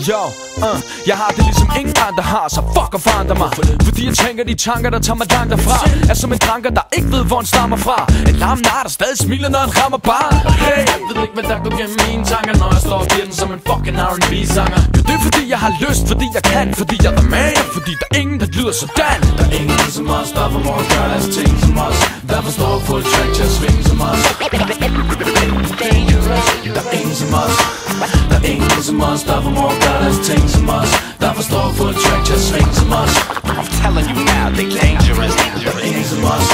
Jeg har det ligesom ingen andre har, så fuck og forandre mig. Fordi jeg tænker de tanker, der tager mig langt derfra, er som en dranker, der ikke ved, hvor han stammer fra. En lam nar, der stadig smiler, når han rammer bar. Hey, jeg ved ikke, hvad der går gennem mine tanker, når jeg står og giver den som en fucking R&B-sanger. Jo, det er fordi jeg har lyst, fordi jeg kan, fordi jeg er med, fordi der er ingen, der lyder sådan. Der er ingen som os, der formår at gøre deres ting som os, der forstår at få et track til at svinge som os. Der er ingen som os, der er ingen som os, der formår at gøre deres ting som os, der forstår at få et track til at svinge som os. I'm telling you now, they dangerous. Der er ingen som os.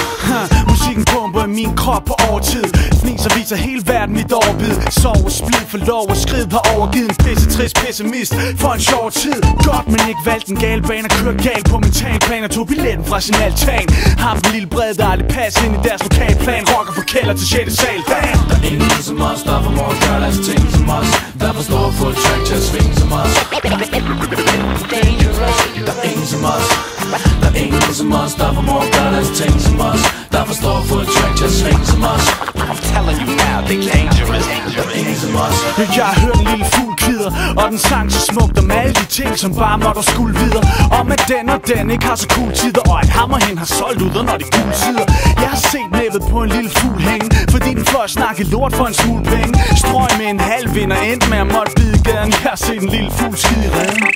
Musikken pumper i min krop på overtid. Fniser viser hele verden mit overbid. Sov og splid for lov og skridt har overgivet en pisse trist pessimist for en sjov tid. Godt, men ikke valgt en gal bane og kørt galt på mentalplan og tog billetten fra sin altan. Ham den lille bred, der aldrig passer ind i deres lokalplan. Rocker fra kælder til 6. sal. Bam! Der er ingen som os, der formår at gøre deres ting som os, der forstår at få et track til at svinge som os. Der er ingen som os, der er ingen som os, der formår at gøre deres ting som os, der forstår at få et track til at svinge som os. I'm telling you now, they dangerous. Der er ingen som os. Jeg har hørt en lille fugl kvider, og den sang så smukt om alle de ting, som bare måtte skulle videre. Om at den og den ikke har så cool tider, og at hammerhen har solgt ud, når de gule sider. Jeg har set næbbet på en lille fugl hænge, fordi den får snakket lort for en smule penge. Strøg med en halv vind og endte med at måtte bide gaden. Jeg har set en lille fugl skide i redden.